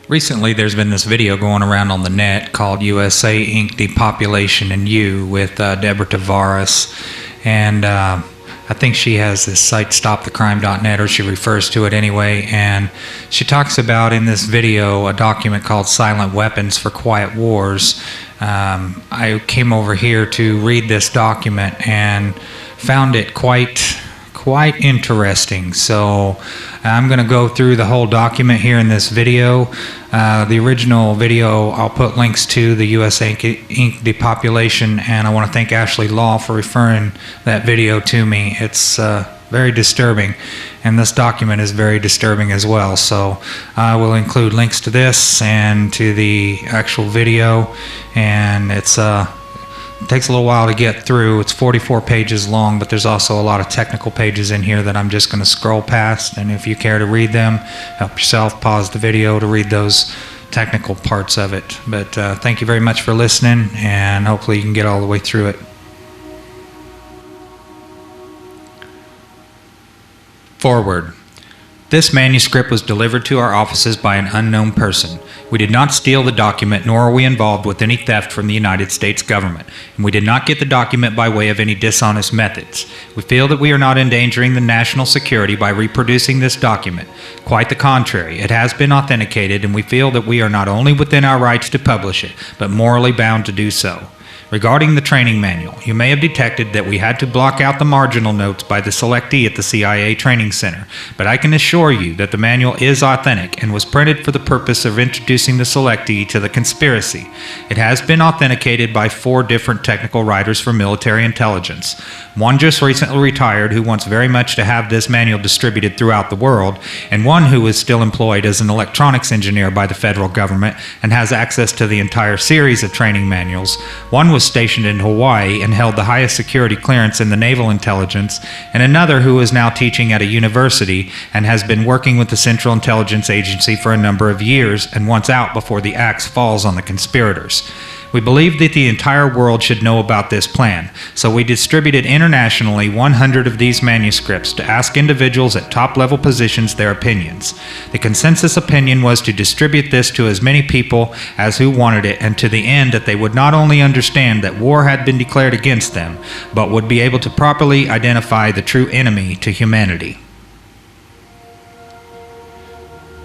Recently, there's been this video going around on the net called USA Inc. Depopulation and You with Deborah Tavares. And I think she has this site, stopthecrime.net, or she refers to it anyway. And she talks about in this video a document called Silent Weapons for Quiet Wars. I came over here to read this document and found it quite interesting. So I'm going to go through the whole document here in this video. The original video I'll put links to, the US Inc. Depopulation, and I want to thank Ashley Law for referring that video to me. It's very disturbing, and this document is very disturbing as well. So I will include links to this and to the actual video, and it takes a little while to get through. It's 44 pages long, but there's also a lot of technical pages in here that I'm just going to scroll past, and if you care to read them, help yourself, pause the video to read those technical parts of it. But thank you very much for listening, and hopefully you can get all the way through it. Forward. This manuscript was delivered to our offices by an unknown person. We did not steal the document, nor are we involved with any theft from the United States government, and we did not get the document by way of any dishonest methods. We feel that we are not endangering the national security by reproducing this document. Quite the contrary, it has been authenticated, and we feel that we are not only within our rights to publish it, but morally bound to do so. Regarding the training manual, you may have detected that we had to block out the marginal notes by the selectee at the CIA Training Center, but I can assure you that the manual is authentic and was printed for the purpose of introducing the selectee to the conspiracy. It has been authenticated by 4 different technical writers for military intelligence. One just recently retired who wants very much to have this manual distributed throughout the world, and one who is still employed as an electronics engineer by the federal government and has access to the entire series of training manuals. One was stationed in Hawaii and held the highest security clearance in the naval intelligence, and another who is now teaching at a university and has been working with the Central Intelligence Agency for a number of years and wants out before the axe falls on the conspirators. We believe that the entire world should know about this plan, so we distributed internationally 100 of these manuscripts to ask individuals at top-level positions their opinions. The consensus opinion was to distribute this to as many people as who wanted it, and to the end that they would not only understand that war had been declared against them, but would be able to properly identify the true enemy to humanity.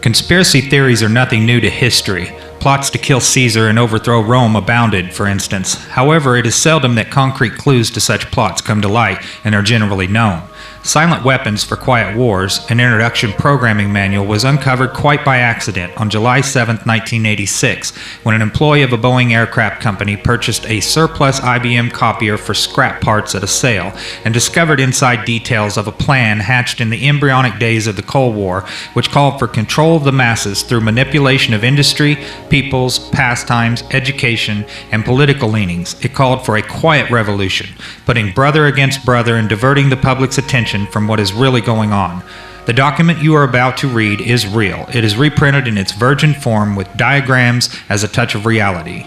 Conspiracy theories are nothing new to history. Plots to kill Caesar and overthrow Rome abounded, for instance. However, it is seldom that concrete clues to such plots come to light and are generally known. Silent Weapons for Quiet Wars, an introduction programming manual, was uncovered quite by accident on July 7, 1986, when an employee of a Boeing aircraft company purchased a surplus IBM copier for scrap parts at a sale and discovered inside details of a plan hatched in the embryonic days of the Cold War, which called for control of the masses through manipulation of industry, peoples, pastimes, education, and political leanings. It called for a quiet revolution, putting brother against brother and diverting the public's attention from what is really going on. The document you are about to read is real. It is reprinted in its virgin form with diagrams as a touch of reality.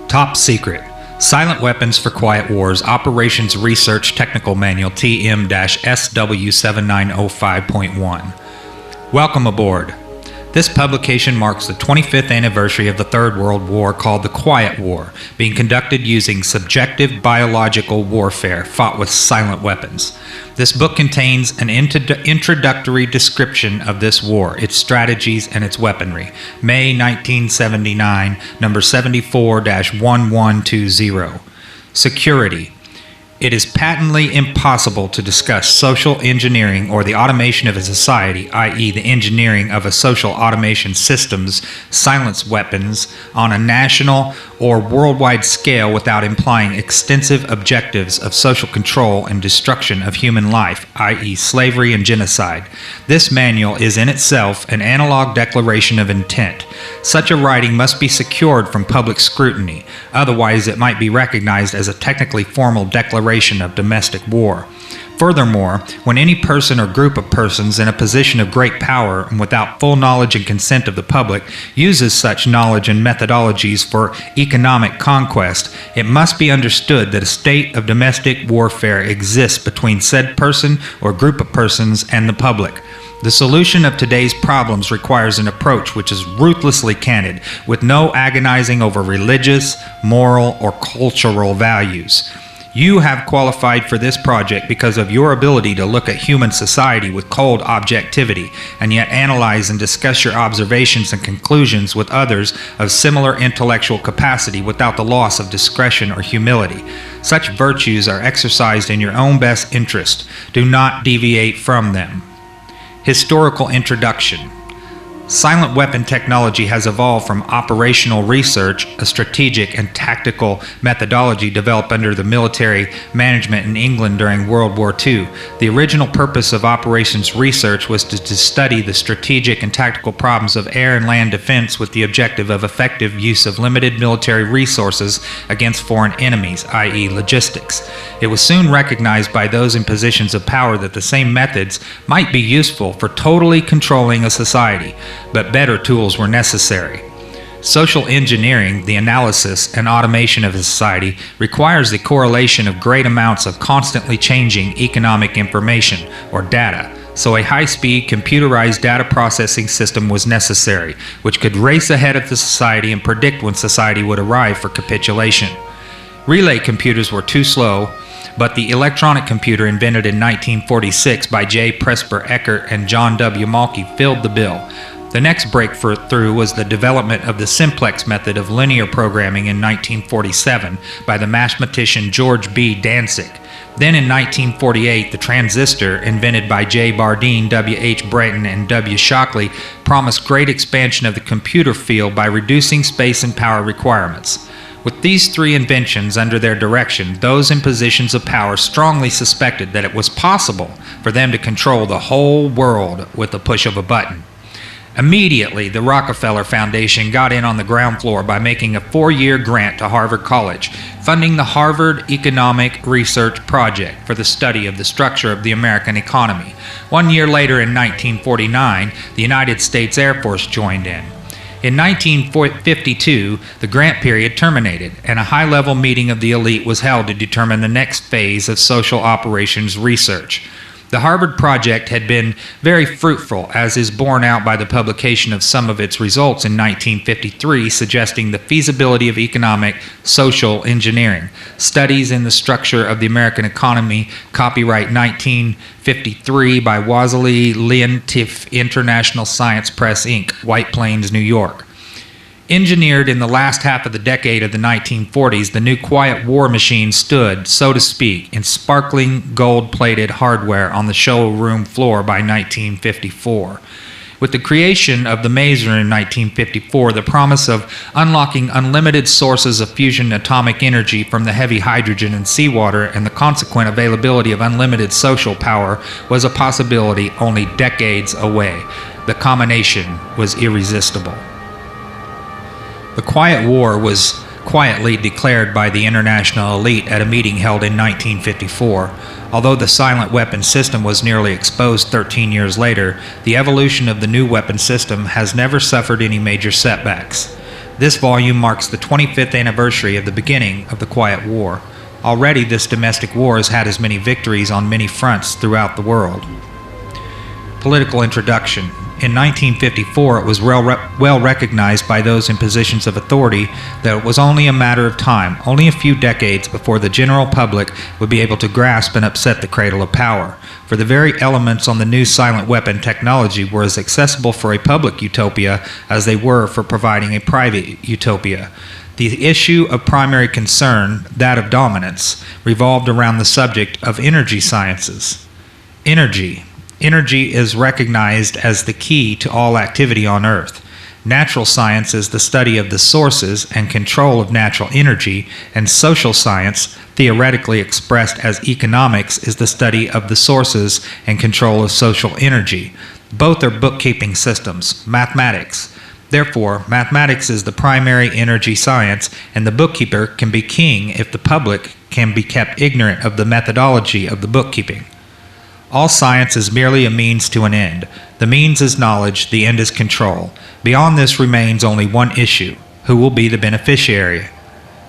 Top Secret. Silent Weapons for Quiet Wars Operations Research Technical Manual TM-SW7905.1. Welcome aboard. This publication marks the 25th anniversary of the Third World War, called the Quiet War, being conducted using subjective biological warfare fought with silent weapons. This book contains an introductory description of this war, its strategies, and its weaponry. May 1979, number 74-1120. Security. It is patently impossible to discuss social engineering or the automation of a society, i.e. the engineering of a social automation system's silence weapons, on a national or worldwide scale without implying extensive objectives of social control and destruction of human life, i.e. slavery and genocide. This manual is in itself an analog declaration of intent. Such a writing must be secured from public scrutiny, otherwise it might be recognized as a technically formal declaration of domestic war. Furthermore, when any person or group of persons in a position of great power and without full knowledge and consent of the public uses such knowledge and methodologies for economic conquest, it must be understood that a state of domestic warfare exists between said person or group of persons and the public. The solution of today's problems requires an approach which is ruthlessly candid, with no agonizing over religious, moral, or cultural values. You have qualified for this project because of your ability to look at human society with cold objectivity and yet analyze and discuss your observations and conclusions with others of similar intellectual capacity without the loss of discretion or humility. Such virtues are exercised in your own best interest. Do not deviate from them. Historical introduction. Silent weapon technology has evolved from operational research, a strategic and tactical methodology developed under the military management in England during World War II. The original purpose of operations research was to study the strategic and tactical problems of air and land defense with the objective of effective use of limited military resources against foreign enemies, i.e. logistics. It was soon recognized by those in positions of power that the same methods might be useful for totally controlling a society, but better tools were necessary. Social engineering, the analysis and automation of a society, requires the correlation of great amounts of constantly changing economic information, or data. So a high-speed, computerized data processing system was necessary, which could race ahead of the society and predict when society would arrive for capitulation. Relay computers were too slow, but the electronic computer invented in 1946 by J. Presper Eckert and John W. Malky filled the bill. The next breakthrough was the development of the simplex method of linear programming in 1947 by the mathematician George B. Dantzig. Then in 1948, the transistor, invented by J. Bardeen, W. H. Breton, and W. Shockley, promised great expansion of the computer field by reducing space and power requirements. With these three inventions under their direction, those in positions of power strongly suspected that it was possible for them to control the whole world with the push of a button. Immediately, the Rockefeller Foundation got in on the ground floor by making a 4-year grant to Harvard College, funding the Harvard Economic Research Project for the study of the structure of the American economy. 1 year later, in 1949, the United States Air Force joined in. In 1952, the grant period terminated, and a high-level meeting of the elite was held to determine the next phase of social operations research. The Harvard Project had been very fruitful, as is borne out by the publication of some of its results in 1953, suggesting the feasibility of economic social engineering. Studies in the Structure of the American Economy, copyright 1953 by Wassily Leontief, International Science Press, Inc., White Plains, New York. Engineered in the last half of the decade of the 1940s, the new Quiet War machine stood, so to speak, in sparkling gold-plated hardware on the showroom floor by 1954. With the creation of the maser in 1954, the promise of unlocking unlimited sources of fusion atomic energy from the heavy hydrogen and seawater and the consequent availability of unlimited social power was a possibility only decades away. The combination was irresistible. The Quiet War was quietly declared by the international elite at a meeting held in 1954. Although the silent weapon system was nearly exposed 13 years later, the evolution of the new weapon system has never suffered any major setbacks. This volume marks the 25th anniversary of the beginning of the Quiet War. Already this domestic war has had as many victories on many fronts throughout the world. Political introduction. In 1954, it was well recognized by those in positions of authority that it was only a matter of time, only a few decades, before the general public would be able to grasp and upset the cradle of power. For the very elements on the new silent weapon technology were as accessible for a public utopia as they were for providing a private utopia. The issue of primary concern, that of dominance, revolved around the subject of energy sciences. Energy. Energy is recognized as the key to all activity on Earth. Natural science is the study of the sources and control of natural energy, and social science, theoretically expressed as economics, is the study of the sources and control of social energy. Both are bookkeeping systems, mathematics. Therefore, mathematics is the primary energy science, and the bookkeeper can be king if the public can be kept ignorant of the methodology of the bookkeeping. All science is merely a means to an end. The means is knowledge, the end is control. Beyond this remains only one issue: who will be the beneficiary?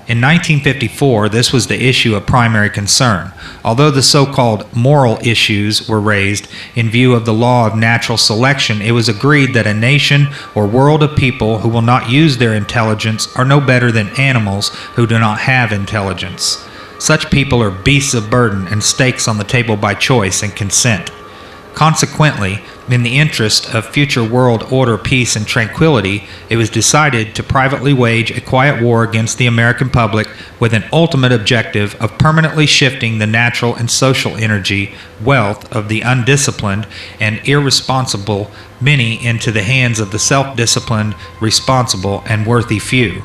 In 1954, this was the issue of primary concern. Although the so-called moral issues were raised in view of the law of natural selection, it was agreed that a nation or world of people who will not use their intelligence are no better than animals who do not have intelligence. Such people are beasts of burden and stakes on the table by choice and consent. Consequently, in the interest of future world order, peace, and tranquility, it was decided to privately wage a quiet war against the American public with an ultimate objective of permanently shifting the natural and social energy, wealth of the undisciplined and irresponsible many into the hands of the self-disciplined, responsible, and worthy few.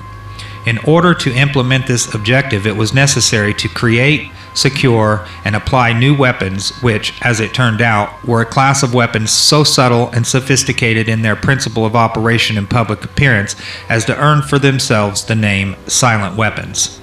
In order to implement this objective, it was necessary to create, secure, and apply new weapons which, as it turned out, were a class of weapons so subtle and sophisticated in their principle of operation and public appearance as to earn for themselves the name silent weapons.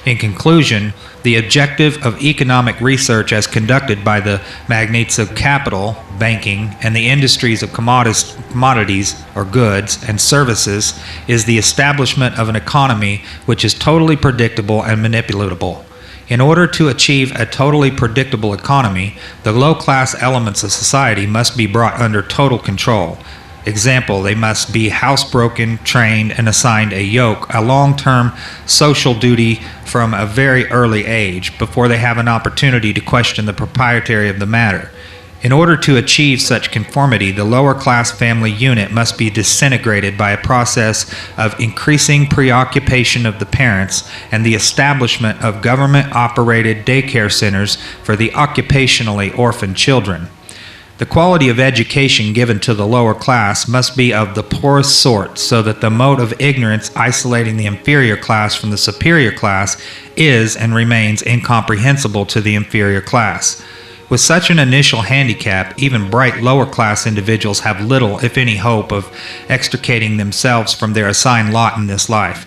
In conclusion, the objective of economic research as conducted by the magnates of capital, banking, and the industries of commodities or goods and services is the establishment of an economy which is totally predictable and manipulatable. In order to achieve a totally predictable economy, the low-class elements of society must be brought under total control. Example, they must be housebroken, trained, and assigned a yoke, a long-term social duty from a very early age, before they have an opportunity to question the propriety of the matter. In order to achieve such conformity, the lower-class family unit must be disintegrated by a process of increasing preoccupation of the parents and the establishment of government-operated daycare centers for the occupationally orphaned children. The quality of education given to the lower class must be of the poorest sort, so that the mode of ignorance isolating the inferior class from the superior class is and remains incomprehensible to the inferior class. With such an initial handicap, even bright lower-class individuals have little, if any, hope of extricating themselves from their assigned lot in this life.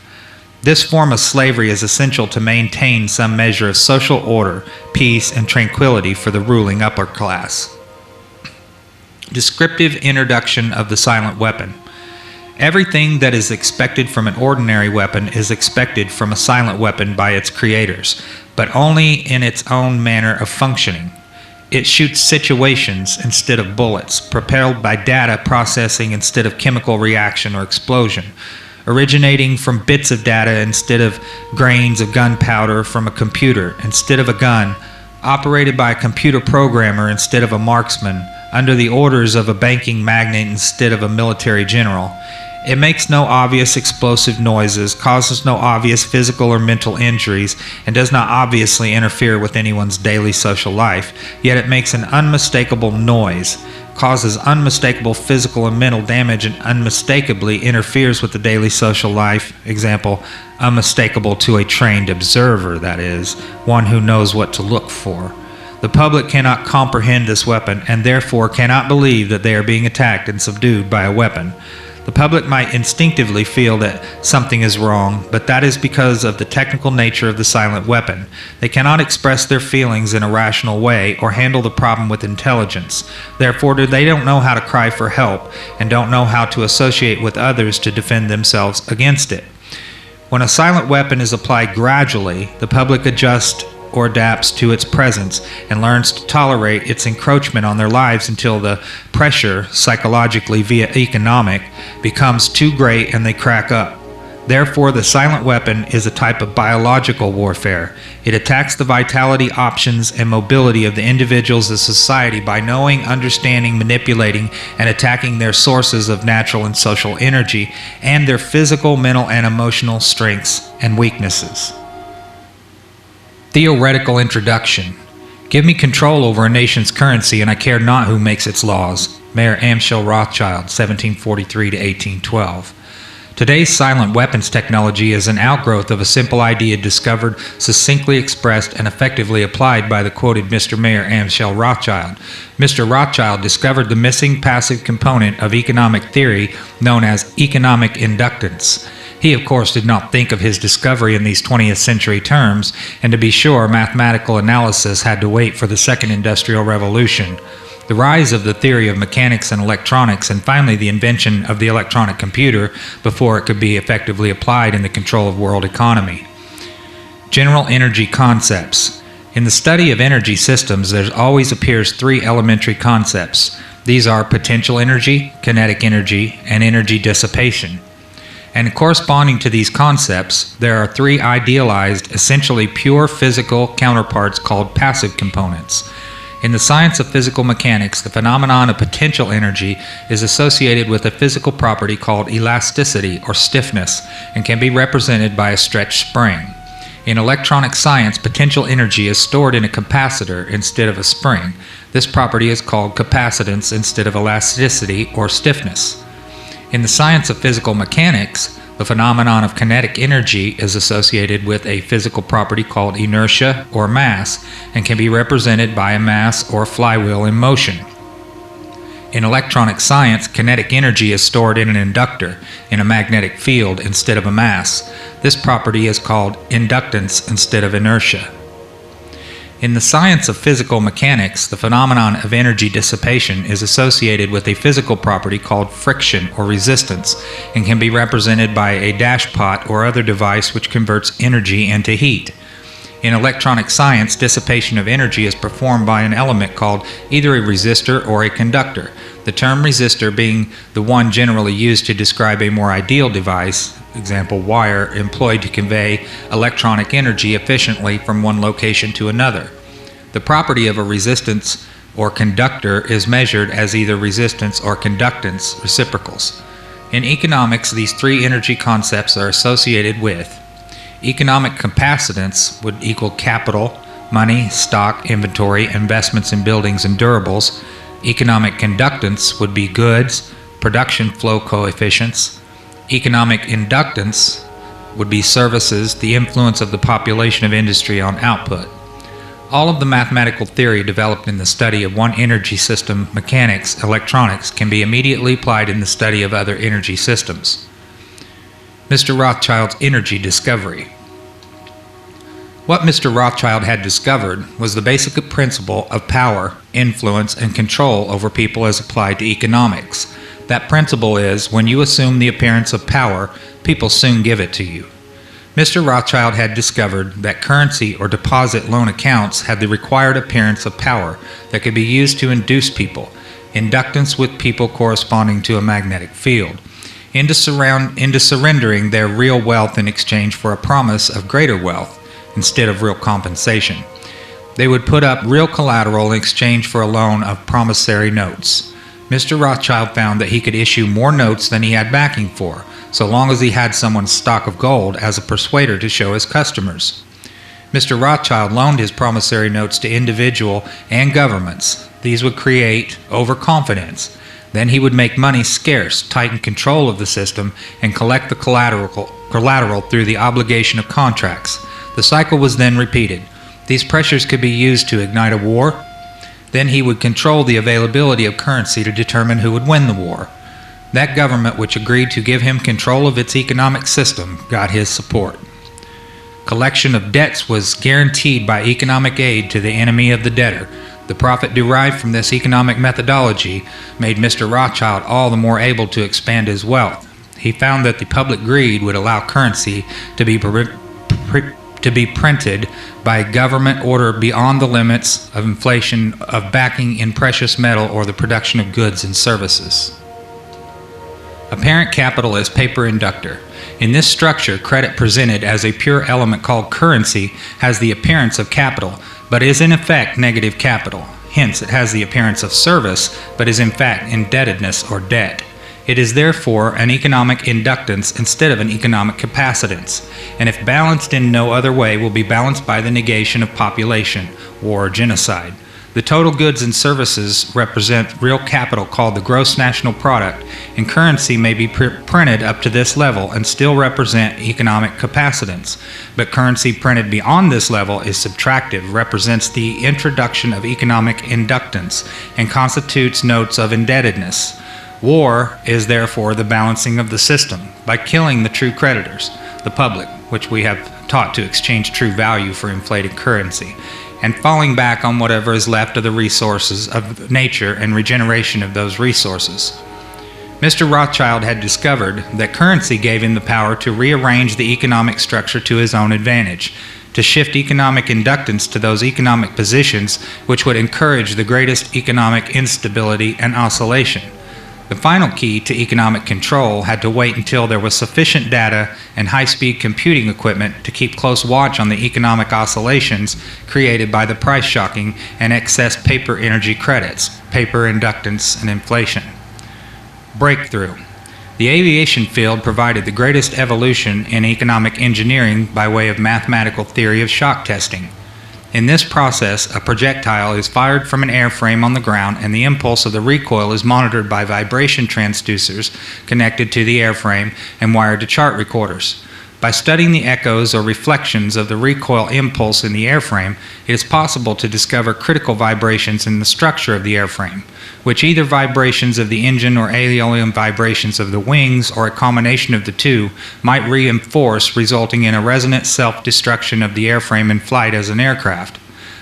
This form of slavery is essential to maintain some measure of social order, peace, and tranquility for the ruling upper class. Descriptive introduction of the silent weapon. Everything that is expected from an ordinary weapon is expected from a silent weapon by its creators, but only in its own manner of functioning. It shoots situations instead of bullets, propelled by data processing instead of chemical reaction or explosion, originating from bits of data instead of grains of gunpowder from a computer instead of a gun, operated by a computer programmer instead of a marksman, under the orders of a banking magnate instead of a military general. It makes no obvious explosive noises, causes no obvious physical or mental injuries, and does not obviously interfere with anyone's daily social life, yet it makes an unmistakable noise, causes unmistakable physical and mental damage, and unmistakably interferes with the daily social life. Example, unmistakable to a trained observer, that is, one who knows what to look for. The public cannot comprehend this weapon, and therefore cannot believe that they are being attacked and subdued by a weapon. The public might instinctively feel that something is wrong, but that is because of the technical nature of the silent weapon. They cannot express their feelings in a rational way or handle the problem with intelligence. Therefore, they don't know how to cry for help and don't know how to associate with others to defend themselves against it. When a silent weapon is applied gradually, the public adjusts or adapts to its presence and learns to tolerate its encroachment on their lives until the pressure, psychologically via economic, becomes too great and they crack up. Therefore, the silent weapon is a type of biological warfare. It attacks the vitality, options, and mobility of the individuals of society by knowing, understanding, manipulating, and attacking their sources of natural and social energy and their physical, mental, and emotional strengths and weaknesses. Theoretical introduction. Give me control over a nation's currency and I care not who makes its laws. Mayor Amschel Rothschild, 1743 to 1812. Today's silent weapons technology is an outgrowth of a simple idea discovered, succinctly expressed, and effectively applied by the quoted Mr. Mayor Amschel Rothschild. Mr. Rothschild discovered the missing passive component of economic theory known as economic inductance. He, of course, did not think of his discovery in these 20th century terms, and to be sure, mathematical analysis had to wait for the Second Industrial Revolution, the rise of the theory of mechanics and electronics, and finally the invention of the electronic computer before it could be effectively applied in the control of world economy. General energy concepts. In the study of energy systems, there always appears three elementary concepts. These are potential energy, kinetic energy, and energy dissipation. And corresponding to these concepts, there are three idealized, essentially pure physical counterparts called passive components. In the science of physical mechanics, the phenomenon of potential energy is associated with a physical property called elasticity or stiffness and can be represented by a stretched spring. In electronic science, potential energy is stored in a capacitor instead of a spring. This property is called capacitance instead of elasticity or stiffness. In the science of physical mechanics, the phenomenon of kinetic energy is associated with a physical property called inertia or mass and can be represented by a mass or flywheel in motion. In electronic science, kinetic energy is stored in an inductor in a magnetic field instead of a mass. This property is called inductance instead of inertia. In the science of physical mechanics, the phenomenon of energy dissipation is associated with a physical property called friction or resistance and can be represented by a dashpot or other device which converts energy into heat. In electronic science, dissipation of energy is performed by an element called either a resistor or a conductor, the term resistor being the one generally used to describe a more ideal device, example wire, employed to convey electronic energy efficiently from one location to another. The property of a resistance or conductor is measured as either resistance or conductance reciprocals. In economics, these three energy concepts are associated with economic capacitance would equal capital, money, stock, inventory, investments in buildings and durables. Economic conductance would be goods, production flow coefficients. Economic inductance would be services, the influence of the population of industry on output. All of the mathematical theory developed in the study of one energy system, mechanics, electronics, can be immediately applied in the study of other energy systems. Mr. Rothschild's energy discovery. What Mr. Rothschild had discovered was the basic principle of power, influence, and control over people as applied to economics. That principle is, when you assume the appearance of power, people soon give it to you. Mr. Rothschild had discovered that currency or deposit loan accounts had the required appearance of power that could be used to induce people, inductance with people corresponding to a magnetic field, into surrendering their real wealth in exchange for a promise of greater wealth instead of real compensation. They would put up real collateral in exchange for a loan of promissory notes. Mr. Rothschild found that he could issue more notes than he had backing for, so long as he had someone's stock of gold as a persuader to show his customers. Mr. Rothschild loaned his promissory notes to individual and governments. These would create overconfidence. Then he would make money scarce, tighten control of the system, and collect the collateral through the obligation of contracts. The cycle was then repeated. These pressures could be used to ignite a war. Then he would control the availability of currency to determine who would win the war. That government which agreed to give him control of its economic system got his support. Collection of debts was guaranteed by economic aid to the enemy of the debtor. The profit derived from this economic methodology made Mr. Rothschild all the more able to expand his wealth. He found that the public greed would allow currency to be printed by government order beyond the limits of inflation of backing in precious metal or the production of goods and services. Apparent capital as paper inductor. In this structure, credit presented as a pure element called currency has the appearance of capital, but is in effect negative capital. Hence, it has the appearance of service, but is in fact indebtedness or debt. It is therefore an economic inductance instead of an economic capacitance, and if balanced in no other way, will be balanced by the negation of population, war, or genocide. The total goods and services represent real capital called the gross national product, and currency may be printed up to this level and still represent economic capacitance. But currency printed beyond this level is subtractive, represents the introduction of economic inductance, and constitutes notes of indebtedness. War is therefore the balancing of the system by killing the true creditors, the public, which we have taught to exchange true value for inflated currency, and falling back on whatever is left of the resources of nature and regeneration of those resources. Mr. Rothschild had discovered that currency gave him the power to rearrange the economic structure to his own advantage, to shift economic inductance to those economic positions which would encourage the greatest economic instability and oscillation. The final key to economic control had to wait until there was sufficient data and high-speed computing equipment to keep close watch on the economic oscillations created by the price shocking and excess paper energy credits, paper inductance, and inflation. Breakthrough. The aviation field provided the greatest evolution in economic engineering by way of mathematical theory of shock testing. In this process, a projectile is fired from an airframe on the ground, and the impulse of the recoil is monitored by vibration transducers connected to the airframe and wired to chart recorders. By studying the echoes or reflections of the recoil impulse in the airframe, it is possible to discover critical vibrations in the structure of the airframe, which either vibrations of the engine or aeolian vibrations of the wings or a combination of the two might reinforce, resulting in a resonant self-destruction of the airframe in flight as an aircraft.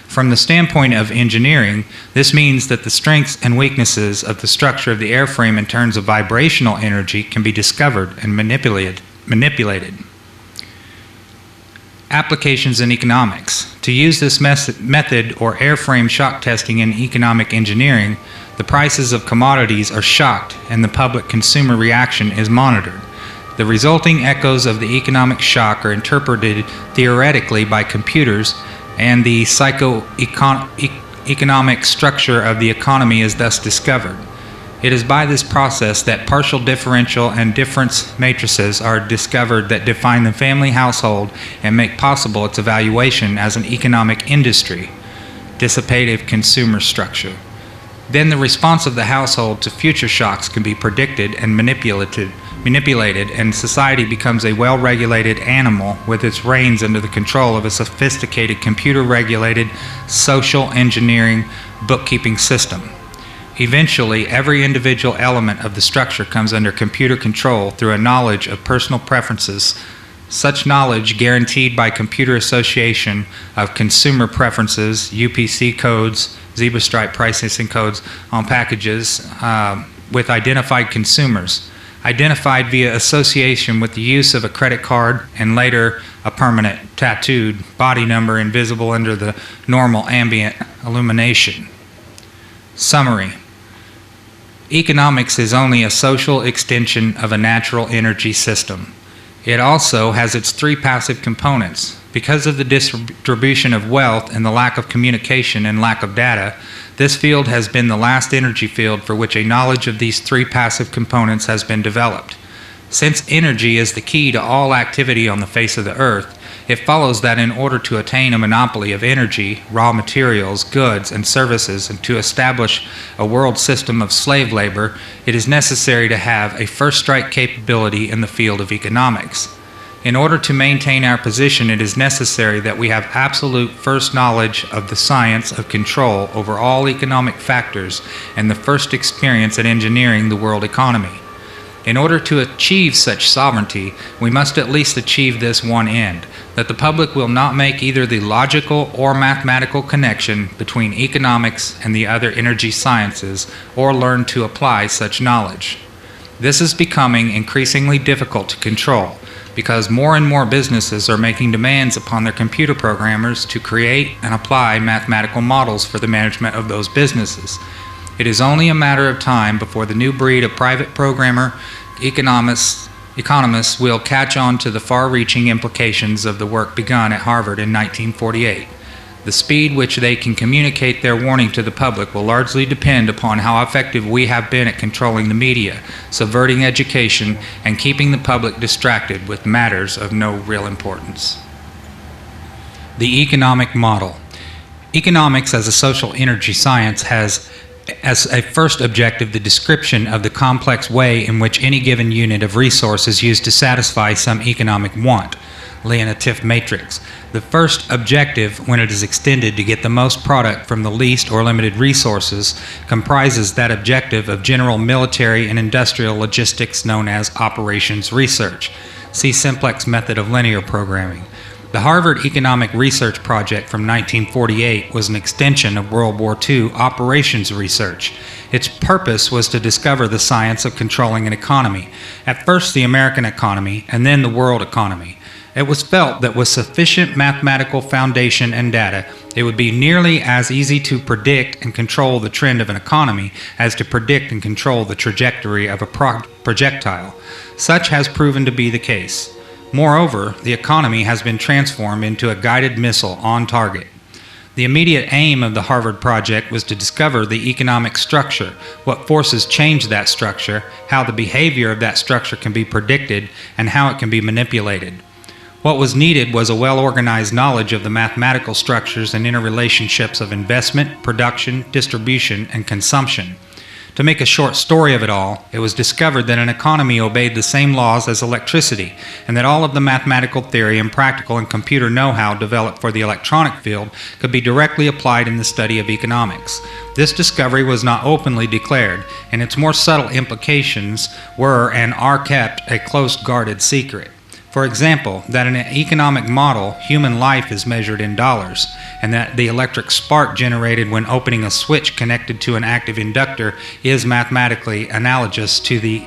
From the standpoint of engineering, this means that the strengths and weaknesses of the structure of the airframe in terms of vibrational energy can be discovered and manipulated. Applications in economics. To use this method or airframe shock testing in economic engineering, the prices of commodities are shocked and the public consumer reaction is monitored. The resulting echoes of the economic shock are interpreted theoretically by computers, and the economic structure of the economy is thus discovered. It is by this process that partial differential and difference matrices are discovered that define the family household and make possible its evaluation as an economic industry, dissipative consumer structure. Then the response of the household to future shocks can be predicted and manipulated, and society becomes a well-regulated animal with its reins under the control of a sophisticated computer-regulated social engineering bookkeeping system. Eventually, every individual element of the structure comes under computer control through a knowledge of personal preferences. Such knowledge, guaranteed by computer association of consumer preferences, UPC codes, zebra stripe pricing codes on packages with identified consumers, identified via association with the use of a credit card and later a permanent tattooed body number invisible under the normal ambient illumination. Summary. Economics is only a social extension of a natural energy system. It also has its three passive components. Because of the distribution of wealth and the lack of communication and lack of data, this field has been the last energy field for which a knowledge of these three passive components has been developed. Since energy is the key to all activity on the face of the earth, it follows that in order to attain a monopoly of energy, raw materials, goods, and services, and to establish a world system of slave labor, it is necessary to have a first-strike capability in the field of economics. In order to maintain our position, it is necessary that we have absolute first knowledge of the science of control over all economic factors and the first experience at engineering the world economy. In order to achieve such sovereignty, we must at least achieve this one end, that the public will not make either the logical or mathematical connection between economics and the other energy sciences, or learn to apply such knowledge. This is becoming increasingly difficult to control, because more and more businesses are making demands upon their computer programmers to create and apply mathematical models for the management of those businesses. It is only a matter of time before the new breed of private programmer economists will catch on to the far-reaching implications of the work begun at Harvard in 1948. The speed which they can communicate their warning to the public will largely depend upon how effective we have been at controlling the media, subverting education, and keeping the public distracted with matters of no real importance. The economic model. Economics as a social energy science has as a first objective the description of the complex way in which any given unit of resource is used to satisfy some economic want. lineative matrix. The first objective, when it is extended to get the most product from the least or limited resources, comprises that objective of general military and industrial logistics known as operations research. See simplex method of linear programming. The Harvard Economic Research Project from 1948 was an extension of World War II operations research. Its purpose was to discover the science of controlling an economy, at first the American economy and then the world economy. It was felt that with sufficient mathematical foundation and data, it would be nearly as easy to predict and control the trend of an economy as to predict and control the trajectory of a projectile. Such has proven to be the case. Moreover, the economy has been transformed into a guided missile on target. The immediate aim of the Harvard project was to discover the economic structure, what forces change that structure, how the behavior of that structure can be predicted, and how it can be manipulated. What was needed was a well-organized knowledge of the mathematical structures and interrelationships of investment, production, distribution, and consumption. To make a short story of it all, it was discovered that an economy obeyed the same laws as electricity, and that all of the mathematical theory and practical and computer know-how developed for the electronic field could be directly applied in the study of economics. This discovery was not openly declared, and its more subtle implications were and are kept a close guarded secret. For example, that in an economic model, human life is measured in dollars, and that the electric spark generated when opening a switch connected to an active inductor is mathematically analogous to the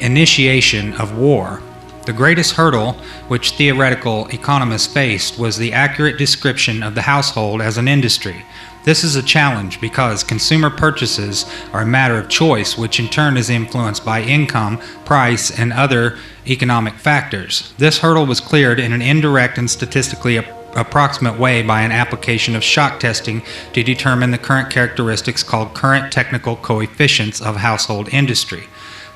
initiation of war. The greatest hurdle which theoretical economists faced was the accurate description of the household as an industry. This is a challenge because consumer purchases are a matter of choice, which in turn is influenced by income, price, and other economic factors. This hurdle was cleared in an indirect and statistically approximate way by an application of shock testing to determine the current characteristics called current technical coefficients of household industry.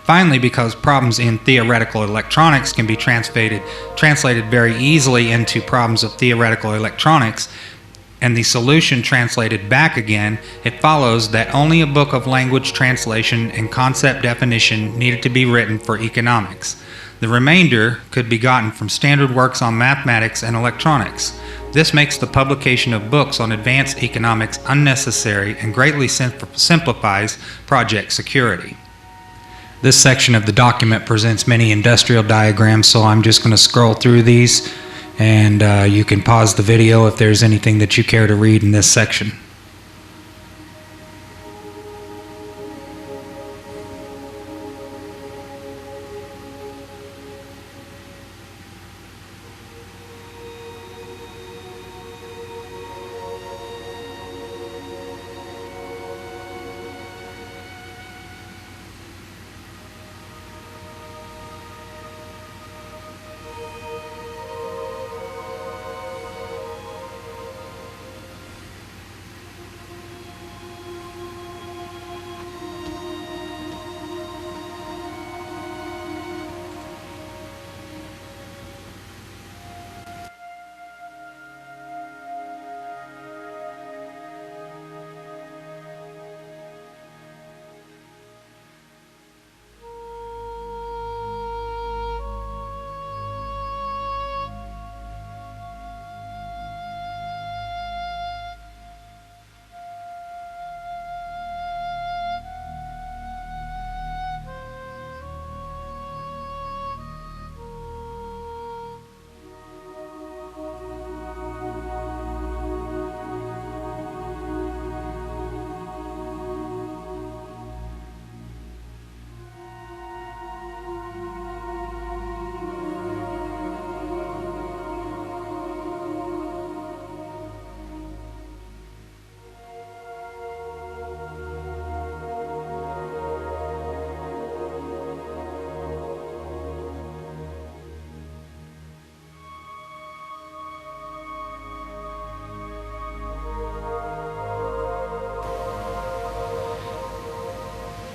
Finally, because problems in theoretical electronics can be translated very easily into problems of theoretical electronics, and the solution translated back again, it follows that only a book of language translation and concept definition needed to be written for economics. The remainder could be gotten from standard works on mathematics and electronics. This makes the publication of books on advanced economics unnecessary and greatly simplifies project security. This section of the document presents many industrial diagrams, so I'm just going to scroll through these. And you can pause the video if there's anything that you care to read in this section.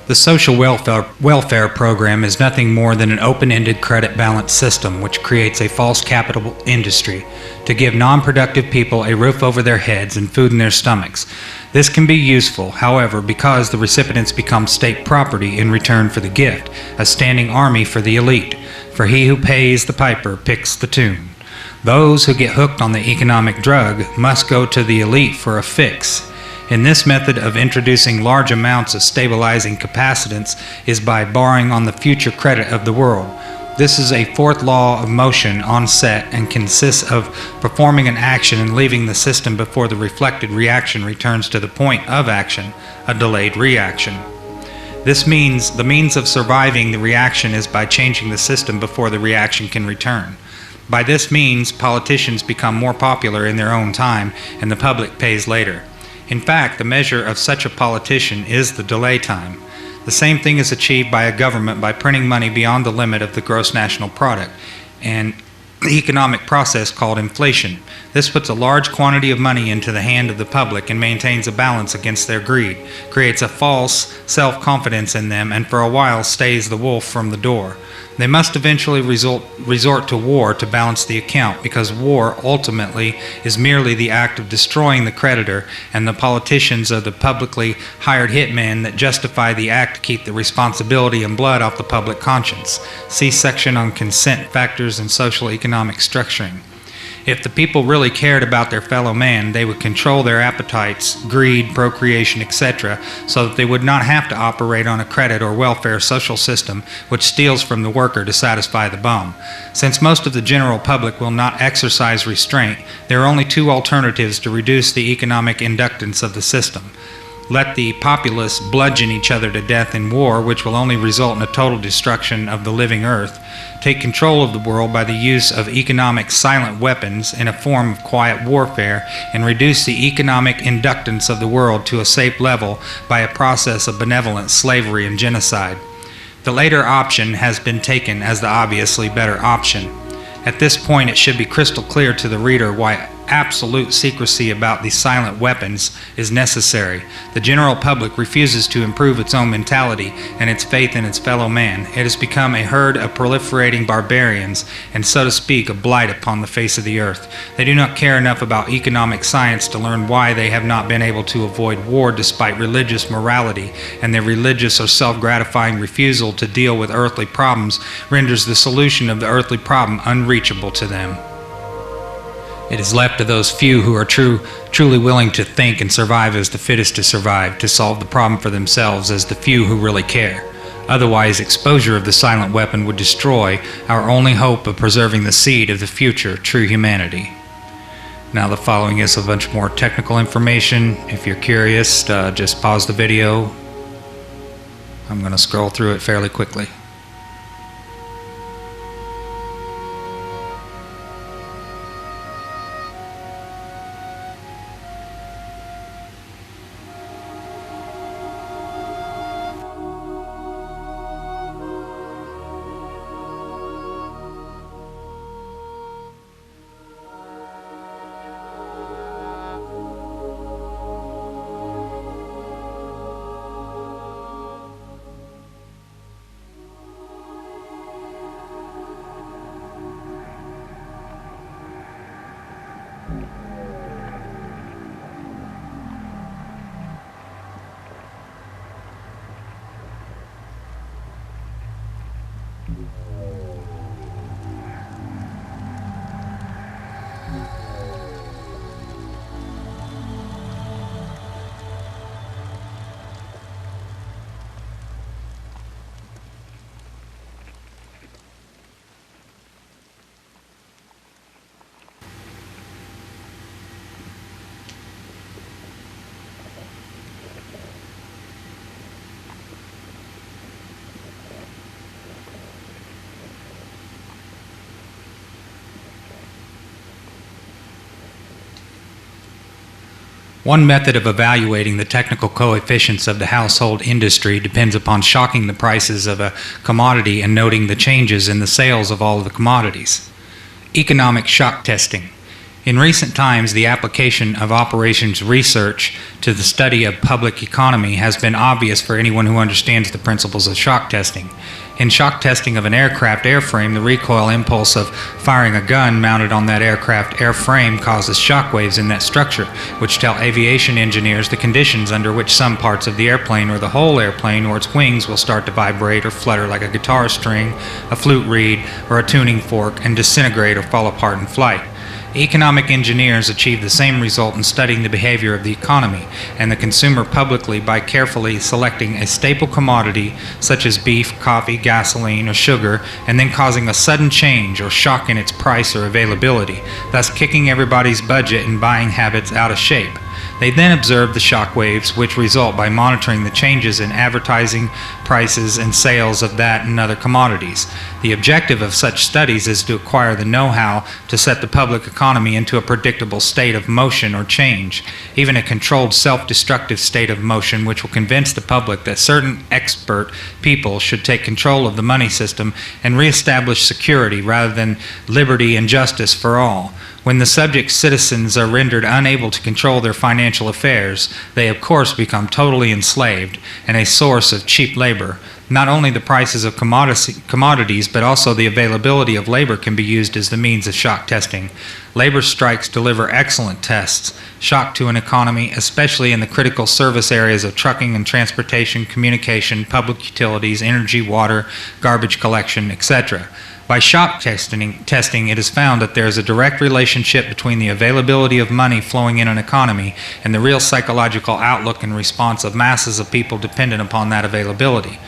The social welfare program is nothing more than an open-ended credit balance system which creates a false capital industry to give non-productive people a roof over their heads and food in their stomachs. This can be useful, however, because the recipients become state property in return for the gift, a standing army for the elite. For he who pays the piper picks the tune. Those who get hooked on the economic drug must go to the elite for a fix. And this method of introducing large amounts of stabilizing capacitance is by borrowing on the future credit of the world. This is a fourth law of motion on set and consists of performing an action and leaving the system before the reflected reaction returns to the point of action, a delayed reaction. This means the means of surviving the reaction is by changing the system before the reaction can return. By this means, politicians become more popular in their own time and the public pays later. In fact, the measure of such a politician is the delay time. The same thing is achieved by a government by printing money beyond the limit of the gross national product, and the economic process called inflation. This puts a large quantity of money into the hand of the public and maintains a balance against their greed, creates a false self-confidence in them, and for a while stays the wolf from the door. They must eventually resort to war to balance the account, because war ultimately is merely the act of destroying the creditor, and the politicians are the publicly hired hitmen that justify the act to keep the responsibility and blood off the public conscience. See section on consent factors and social economic structuring. If the people really cared about their fellow man, they would control their appetites, greed, procreation, etc., so that they would not have to operate on a credit or welfare social system which steals from the worker to satisfy the bum. Since most of the general public will not exercise restraint, there are only two alternatives to reduce the economic inductance of the system. Let the populace bludgeon each other to death in war, which will only result in a total destruction of the living earth. Take control of the world by the use of economic silent weapons in a form of quiet warfare, and reduce the economic inductance of the world to a safe level by a process of benevolent slavery and genocide. The later option has been taken as the obviously better option. At this point, it should be crystal clear to the reader why absolute secrecy about these silent weapons is necessary. The general public refuses to improve its own mentality and its faith in its fellow man. It has become a herd of proliferating barbarians and, so to speak, a blight upon the face of the earth. They do not care enough about economic science to learn why they have not been able to avoid war despite religious morality, and their religious or self-gratifying refusal to deal with earthly problems renders the solution of the earthly problem unreachable to them. It is left to those few who are truly willing to think and survive as the fittest to survive, to solve the problem for themselves as the few who really care. Otherwise, exposure of the silent weapon would destroy our only hope of preserving the seed of the future true humanity. Now the following is a bunch more technical information. If you're curious, just pause the video. I'm going to scroll through it fairly quickly. One method of evaluating the technical coefficients of the household industry depends upon shocking the prices of a commodity and noting the changes in the sales of all of the commodities. Economic shock testing. In recent times, the application of operations research to the study of public economy has been obvious for anyone who understands the principles of shock testing. In shock testing of an aircraft airframe, the recoil impulse of firing a gun mounted on that aircraft airframe causes shock waves in that structure, which tell aviation engineers the conditions under which some parts of the airplane or the whole airplane or its wings will start to vibrate or flutter like a guitar string, a flute reed, or a tuning fork, and disintegrate or fall apart in flight. Economic engineers achieve the same result in studying the behavior of the economy and the consumer publicly by carefully selecting a staple commodity such as beef, coffee, gasoline, or sugar, and then causing a sudden change or shock in its price or availability, thus kicking everybody's budget and buying habits out of shape. They then observe the shock waves which result by monitoring the changes in advertising, prices, and sales of that and other commodities. The objective of such studies is to acquire the know-how to set the public economy into a predictable state of motion or change, even a controlled self-destructive state of motion which will convince the public that certain expert people should take control of the money system and reestablish security rather than liberty and justice for all. When the subject citizens are rendered unable to control their financial affairs, they of course become totally enslaved and a source of cheap labor. Not only the prices of commodities, but also the availability of labor can be used as the means of shock testing. Labor strikes deliver excellent tests. Shock to an economy, especially in the critical service areas of trucking and transportation, communication, public utilities, energy, water, garbage collection, etc. By shock testing, it is found that there is a direct relationship between the availability of money flowing in an economy and the real psychological outlook and response of masses of people dependent upon that availability.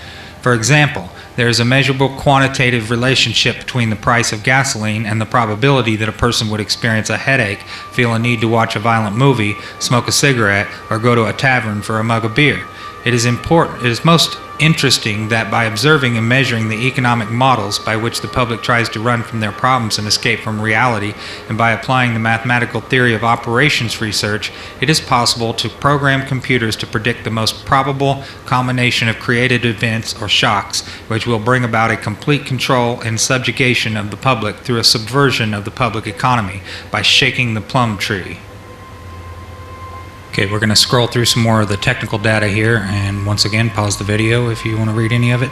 For example, there is a measurable quantitative relationship between the price of gasoline and the probability that a person would experience a headache, feel a need to watch a violent movie, smoke a cigarette, or go to a tavern for a mug of beer. It is most interesting that by observing and measuring the economic models by which the public tries to run from their problems and escape from reality, and by applying the mathematical theory of operations research, it is possible to program computers to predict the most probable combination of created events or shocks which will bring about a complete control and subjugation of the public through a subversion of the public economy by shaking the plum tree. Okay, we're going to scroll through some more of the technical data here, and once again, pause the video if you want to read any of it.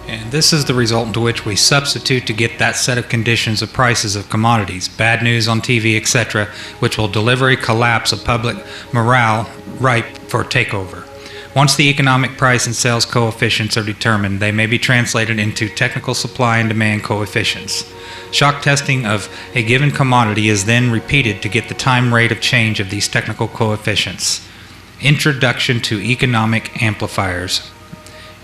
And this is the result into which we substitute to get that set of conditions of prices of commodities, bad news on TV, etc., which will deliver a collapse of public morale ripe for takeover. Once the economic price and sales coefficients are determined, they may be translated into technical supply and demand coefficients. Shock testing of a given commodity is then repeated to get the time rate of change of these technical coefficients. Introduction to economic amplifiers.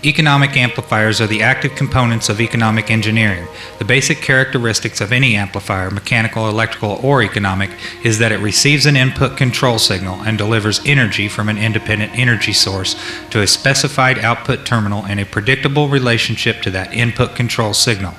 Economic amplifiers are the active components of economic engineering. The basic characteristics of any amplifier, mechanical, electrical, or economic, is that it receives an input control signal and delivers energy from an independent energy source to a specified output terminal in a predictable relationship to that input control signal.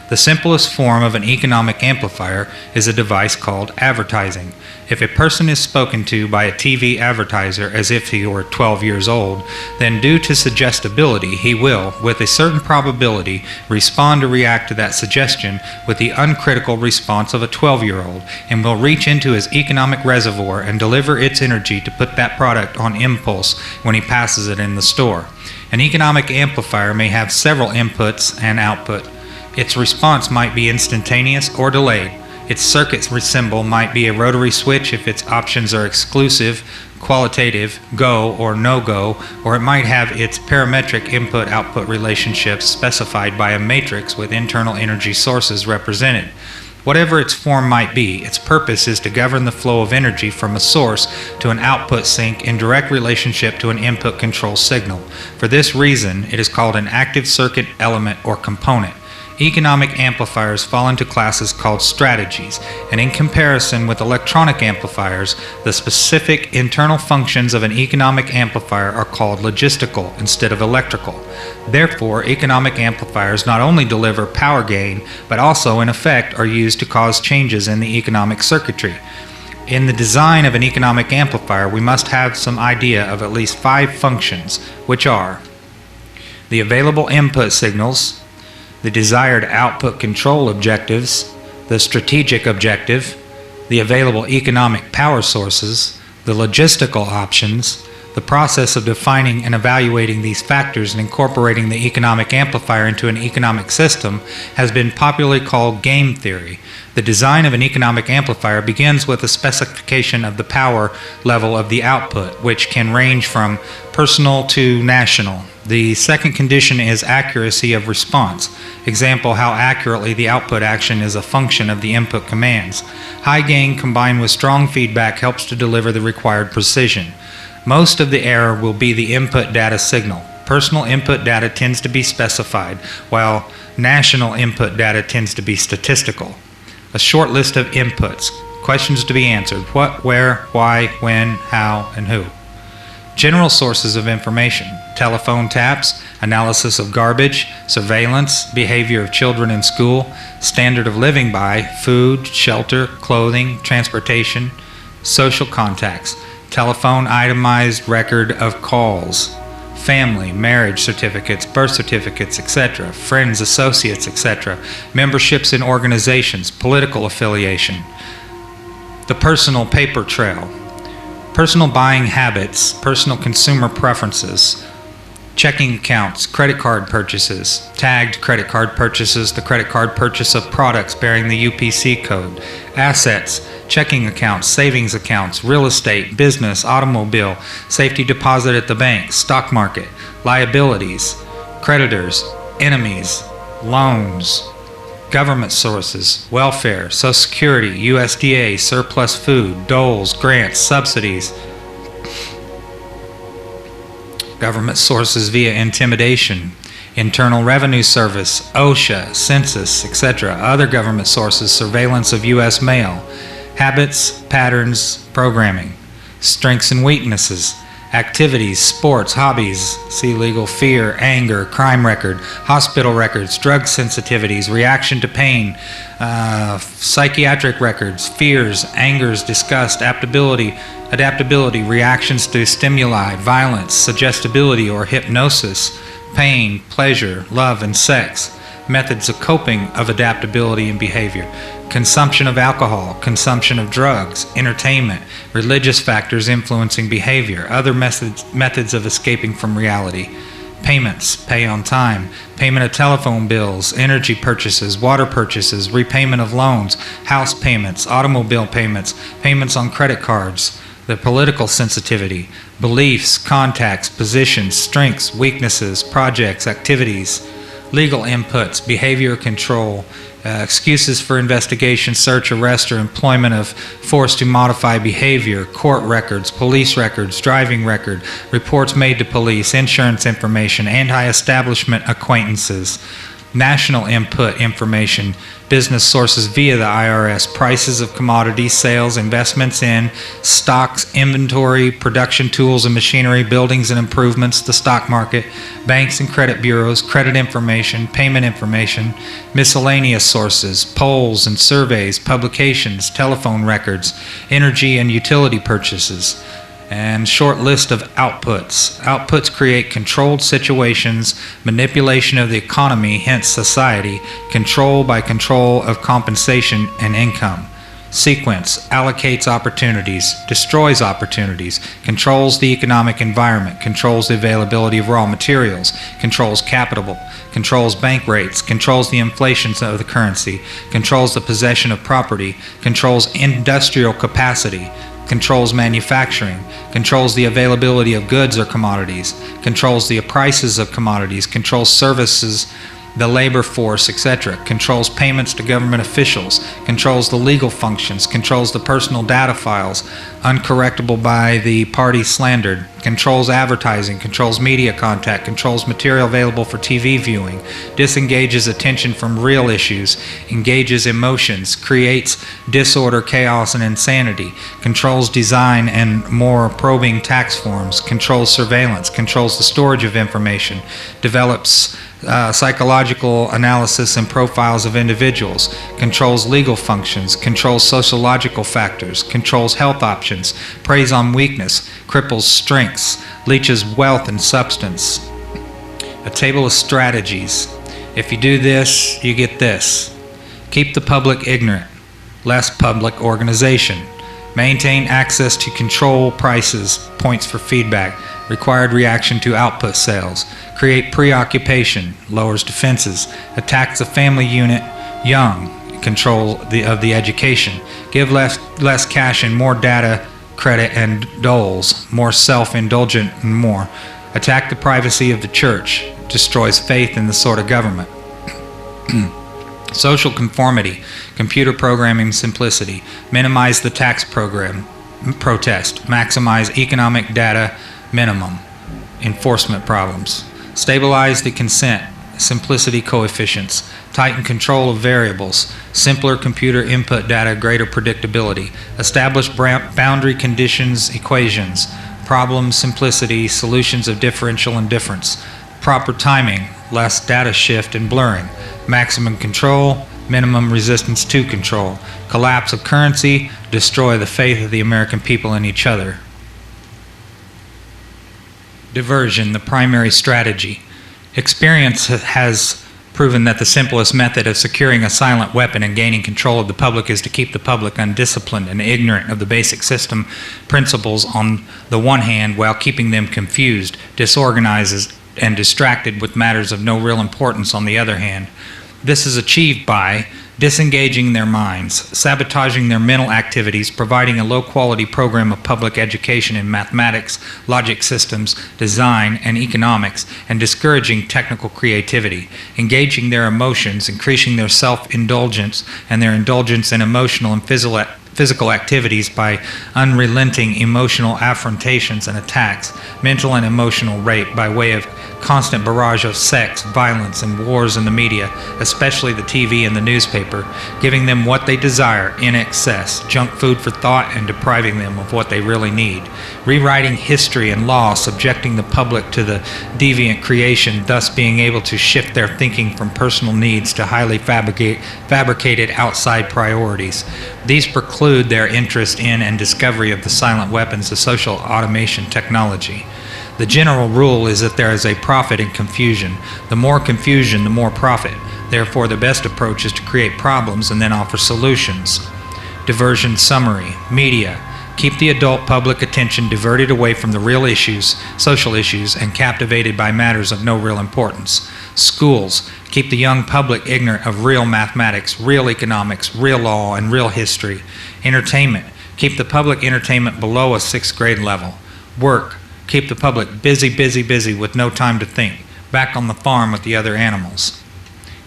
The simplest form of an economic amplifier is a device called advertising. If a person is spoken to by a TV advertiser as if he were 12 years old, then due to suggestibility, he will, with a certain probability, respond or react to that suggestion with the uncritical response of a 12-year-old and will reach into his economic reservoir and deliver its energy to put that product on impulse when he passes it in the store. An economic amplifier may have several inputs and output. Its response might be instantaneous or delayed. Its circuit symbol might be a rotary switch if its options are exclusive, qualitative, go or no-go, or it might have its parametric input-output relationships specified by a matrix with internal energy sources represented. Whatever its form might be, its purpose is to govern the flow of energy from a source to an output sink in direct relationship to an input control signal. For this reason, it is called an active circuit element or component. Economic amplifiers fall into classes called strategies, and in comparison with electronic amplifiers, the specific internal functions of an economic amplifier are called logistical instead of electrical. Therefore, economic amplifiers not only deliver power gain, but also in effect are used to cause changes in the economic circuitry. In the design of an economic amplifier, we must have some idea of at least 5 functions, which are the available input signals, the desired output control objectives, the strategic objective, the available economic power sources, the logistical options, the process of defining and evaluating these factors and incorporating the economic amplifier into an economic system has been popularly called game theory. The design of an economic amplifier begins with a specification of the power level of the output, which can range from personal to national. The second condition is accuracy of response. Example, how accurately the output action is a function of the input commands. High gain combined with strong feedback helps to deliver the required precision. Most of the error will be the input data signal. Personal input data tends to be specified, while national input data tends to be statistical. A short list of inputs. Questions to be answered. What, where, why, when, how, and who. General sources of information. Telephone taps, analysis of garbage, surveillance, behavior of children in school, standard of living by, food, shelter, clothing, transportation, social contacts, telephone itemized record of calls, family, marriage certificates, birth certificates, etc., friends, associates, etc., memberships in organizations, political affiliation, the personal paper trail, personal buying habits, personal consumer preferences, checking accounts, credit card purchases, tagged credit card purchases, the credit card purchase of products bearing the UPC code, assets, checking accounts, savings accounts, real estate, business, automobile, safety deposit at the bank, stock market, liabilities, creditors, enemies, loans, government sources, welfare, Social Security, USDA, surplus food, doles, grants, subsidies, government sources via intimidation, Internal Revenue Service, OSHA, Census, etc., other government sources, surveillance of U.S. mail, habits, patterns, programming, strengths and weaknesses, activities, sports, hobbies, see legal, fear, anger, crime record, hospital records, drug sensitivities, reaction to pain, psychiatric records, fears, angers, disgust, adaptability, reactions to stimuli, violence, suggestibility or hypnosis, pain, pleasure, love, and sex, methods of coping of adaptability and behavior, consumption of alcohol, consumption of drugs, entertainment, religious factors influencing behavior, other methods of escaping from reality, payments, pay on time, payment of telephone bills, energy purchases, water purchases, repayment of loans, house payments, automobile payments, payments on credit cards, the political sensitivity, beliefs, contacts, positions, strengths, weaknesses, projects, activities, legal inputs, behavior control, excuses for investigation, search, arrest, or employment of force to modify behavior, court records, police records, driving record, reports made to police, insurance information, anti-establishment acquaintances, national input information, business sources via the IRS, prices of commodities, sales, investments in, stocks, inventory, production tools and machinery, buildings and improvements, the stock market, banks and credit bureaus, credit information, payment information, miscellaneous sources, polls and surveys, publications, telephone records, energy and utility purchases, and short list of outputs. Outputs create controlled situations, manipulation of the economy, hence society, control by control of compensation and income. Sequence allocates opportunities, destroys opportunities, controls the economic environment, controls the availability of raw materials, controls capital, controls bank rates, controls the inflation of the currency, controls the possession of property, controls industrial capacity, controls manufacturing, controls the availability of goods or commodities, controls the prices of commodities, controls services the labor force, etc., controls payments to government officials, controls the legal functions, controls the personal data files, uncorrectable by the party slandered, controls advertising, controls media contact, controls material available for TV viewing, disengages attention from real issues, engages emotions, creates disorder, chaos, and insanity, controls design and more probing tax forms, controls surveillance, controls the storage of information, develops psychological analysis and profiles of individuals, controls legal functions, controls sociological factors, controls health options, preys on weakness, cripples strengths, leeches wealth and substance. A table of strategies. If you do this, you get this. Keep the public ignorant. Less public organization. Maintain access to control prices, points for feedback, required reaction to output sales. Create preoccupation, lowers defenses. Attacks the family unit young, control of the education. Give less cash and more data, credit, and doles. More self-indulgent and more. Attack the privacy of the church. Destroys faith in the sort of government. Social conformity, computer programming simplicity, minimize the tax program, protest, maximize economic data minimum, enforcement problems, stabilize the consent, simplicity coefficients, tighten control of variables, simpler computer input data, greater predictability, establish boundary conditions, equations, problem simplicity, solutions of differential indifference, proper timing, less data shift and blurring, maximum control, minimum resistance to control, collapse of currency, destroy the faith of the American people in each other. Diversion, the primary strategy. Experience has proven that the simplest method of securing a silent weapon and gaining control of the public is to keep the public undisciplined and ignorant of the basic system principles on the one hand, while keeping them confused, disorganized, and distracted with matters of no real importance on the other hand. This is achieved by disengaging their minds, sabotaging their mental activities, providing a low-quality program of public education in mathematics, logic systems, design, and economics, and discouraging technical creativity, engaging their emotions, increasing their self-indulgence and their indulgence in emotional and physical activities by unrelenting emotional affrontations and attacks, mental and emotional rape by way of constant barrage of sex, violence, and wars in the media, especially the TV and the newspaper, giving them what they desire in excess, junk food for thought, and depriving them of what they really need, rewriting history and law, subjecting the public to the deviant creation, thus being able to shift their thinking from personal needs to highly fabricated outside priorities. These preclude their interest in and discovery of the silent weapons of social automation technology. The general rule is that there is a profit in confusion. The more confusion, the more profit. Therefore, the best approach is to create problems and then offer solutions. Diversion summary. Media. Keep the adult public attention diverted away from the real issues, social issues, and captivated by matters of no real importance. Schools. Keep the young public ignorant of real mathematics, real economics, real law, and real history. Entertainment. Keep the public entertainment below a 6th grade level. Work. Keep the public busy with no time to think, back on the farm with the other animals.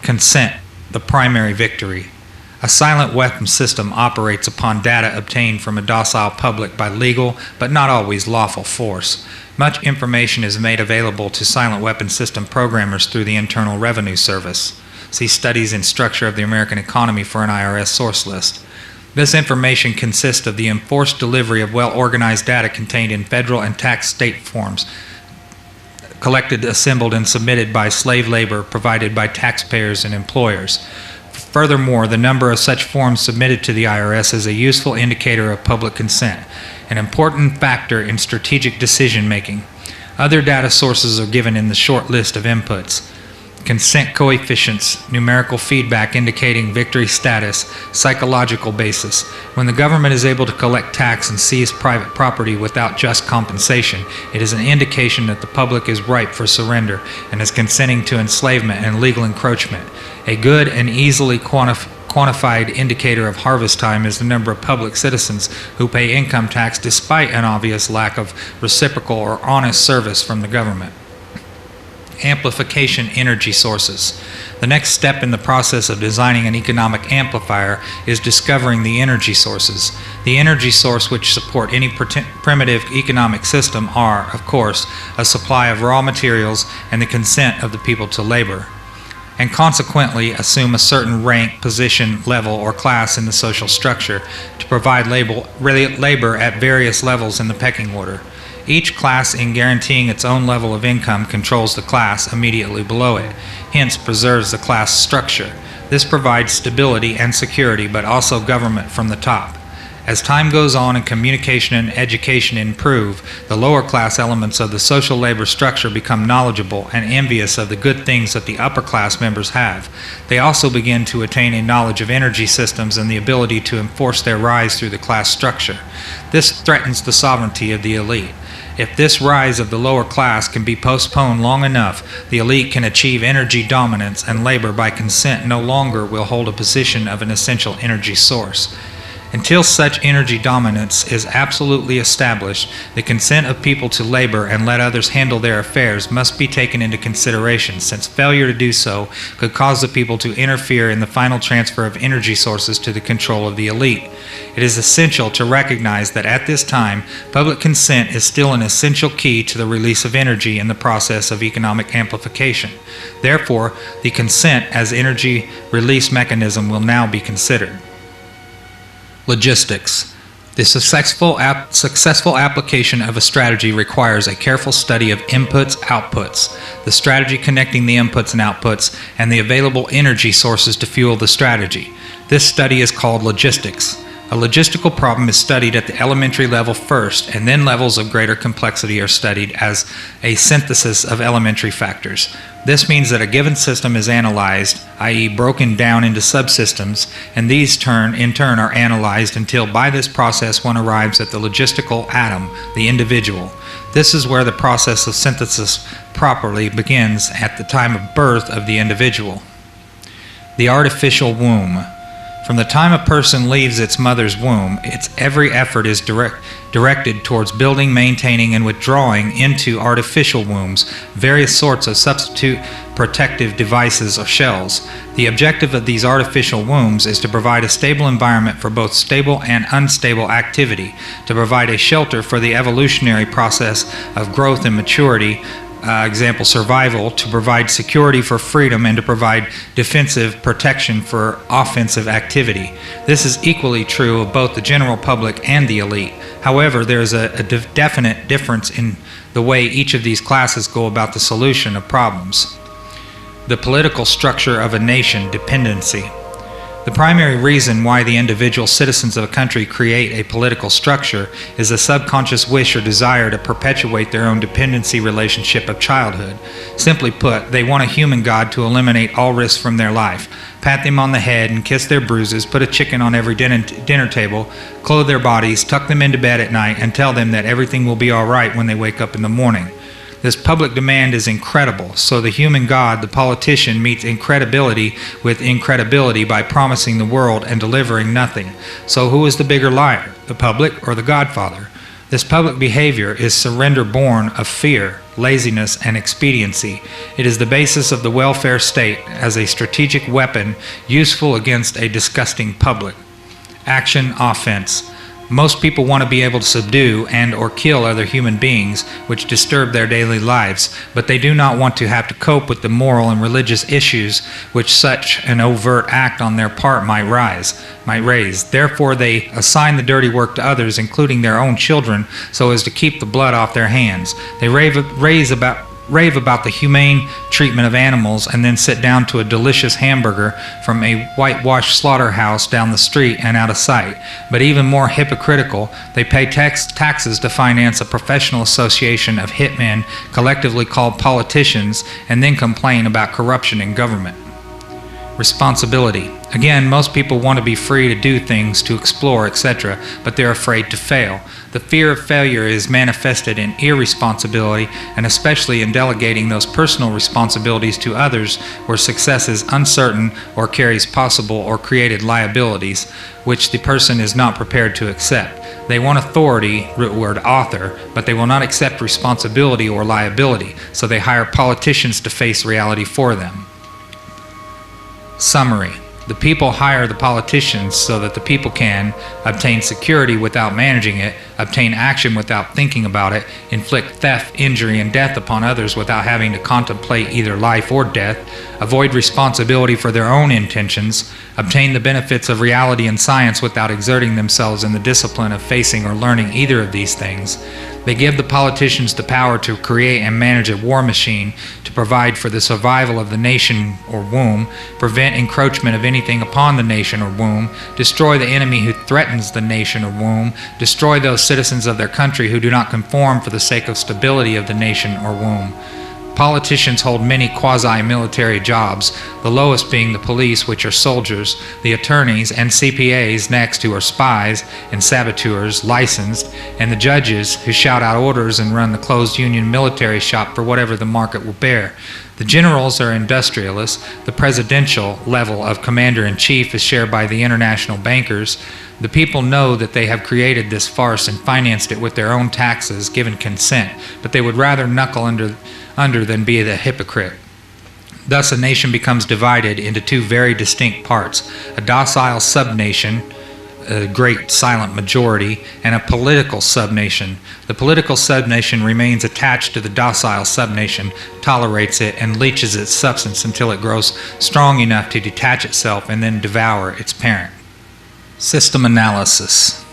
Consent, the primary victory. A silent weapon system operates upon data obtained from a docile public by legal, but not always lawful force. Much information is made available to silent weapon system programmers through the Internal Revenue Service. See Studies in Structure of the American Economy for an IRS source list. This information consists of the enforced delivery of well-organized data contained in federal and tax state forms, collected, assembled, and submitted by slave labor provided by taxpayers and employers. Furthermore, the number of such forms submitted to the IRS is a useful indicator of public consent, an important factor in strategic decision-making. Other data sources are given in the short list of inputs. Consent coefficients, numerical feedback indicating victory status, psychological basis. When the government is able to collect tax and seize private property without just compensation, it is an indication that the public is ripe for surrender and is consenting to enslavement and legal encroachment. A good and easily quantified indicator of harvest time is the number of public citizens who pay income tax despite an obvious lack of reciprocal or honest service from the government. amplification energy sources. The next step in the process of designing an economic amplifier is discovering the energy sources. The energy source which support any primitive economic system are, of course, a supply of raw materials and the consent of the people to labor, and consequently assume a certain rank, position, level, or class in the social structure to provide labor at various levels in the pecking order. Each class, in guaranteeing its own level of income, controls the class immediately below it, hence preserves the class structure. This provides stability and security, but also government from the top. As time goes on and communication and education improve, the lower class elements of the social labor structure become knowledgeable and envious of the good things that the upper class members have. They also begin to attain a knowledge of energy systems and the ability to enforce their rise through the class structure. This threatens the sovereignty of the elite. If this rise of the lower class can be postponed long enough, the elite can achieve energy dominance, and labor by consent no longer will hold a position of an essential energy source. Until such energy dominance is absolutely established, the consent of people to labor and let others handle their affairs must be taken into consideration, since failure to do so could cause the people to interfere in the final transfer of energy sources to the control of the elite. It is essential to recognize that at this time, public consent is still an essential key to the release of energy in the process of economic amplification. Therefore, the consent as energy release mechanism will now be considered. Logistics. The successful application of a strategy requires a careful study of inputs, outputs, the strategy connecting the inputs and outputs, and the available energy sources to fuel the strategy. This study is called logistics. A logistical problem is studied at the elementary level first, and then levels of greater complexity are studied as a synthesis of elementary factors. This means that a given system is analyzed, i.e. broken down into subsystems, and these in turn are analyzed until by this process one arrives at the logistical atom, the individual. This is where the process of synthesis properly begins, at the time of birth of the individual. The artificial womb. From the time a person leaves its mother's womb, its every effort is directed towards building, maintaining, and withdrawing into artificial wombs various sorts of substitute protective devices or shells. The objective of these artificial wombs is to provide a stable environment for both stable and unstable activity, to provide a shelter for the evolutionary process of growth and maturity, example survival, to provide security for freedom, and to provide defensive protection for offensive activity. This is equally true of both the general public and the elite. However, there is a definite difference in the way each of these classes go about the solution of problems. The political structure of a nation, dependency. The primary reason why the individual citizens of a country create a political structure is a subconscious wish or desire to perpetuate their own dependency relationship of childhood. Simply put, they want a human god to eliminate all risks from their life, pat them on the head and kiss their bruises, put a chicken on every dinner table, clothe their bodies, tuck them into bed at night, and tell them that everything will be all right when they wake up in the morning. This public demand is incredible, so the human god, the politician, meets incredibility with incredibility by promising the world and delivering nothing. So who is the bigger liar, the public or the godfather? This public behavior is surrender born of fear, laziness, and expediency. It is the basis of the welfare state as a strategic weapon useful against a disgusting public. Action, offense. Most people want to be able to subdue and or kill other human beings which disturb their daily lives, but they do not want to have to cope with the moral and religious issues which such an overt act on their part might raise. Therefore, they assign the dirty work to others, including their own children, so as to keep the blood off their hands. They rave about the humane treatment of animals and then sit down to a delicious hamburger from a whitewashed slaughterhouse down the street and out of sight. But even more hypocritical, they pay taxes to finance a professional association of hitmen, collectively called politicians, and then complain about corruption in government. Responsibility. Again, most people want to be free to do things, to explore, etc., but they're afraid to fail. The fear of failure is manifested in irresponsibility, and especially in delegating those personal responsibilities to others where success is uncertain or carries possible or created liabilities, which the person is not prepared to accept. They want authority, root word author, but they will not accept responsibility or liability, so they hire politicians to face reality for them. Summary. The people hire the politicians so that the people can obtain security without managing it, obtain action without thinking about it, inflict theft, injury, and death upon others without having to contemplate either life or death, avoid responsibility for their own intentions, obtain the benefits of reality and science without exerting themselves in the discipline of facing or learning either of these things. They give the politicians the power to create and manage a war machine, to provide for the survival of the nation or womb, prevent encroachment of anything upon the nation or womb, destroy the enemy who threatens the nation or womb, destroy those citizens of their country who do not conform for the sake of stability of the nation or womb. Politicians hold many quasi-military jobs, the lowest being the police, which are soldiers, the attorneys, and CPAs next, who are spies and saboteurs, licensed, and the judges, who shout out orders and run the closed union military shop for whatever the market will bear. The generals are industrialists. The presidential level of commander-in-chief is shared by the international bankers. The people know that they have created this farce and financed it with their own taxes, given consent, but they would rather knuckle under than be the hypocrite. Thus a nation becomes divided into two very distinct parts: a docile subnation, a great silent majority, and a political subnation. The political subnation remains attached to the docile subnation, tolerates it, and leaches its substance until it grows strong enough to detach itself and then devour its parent. System analysis.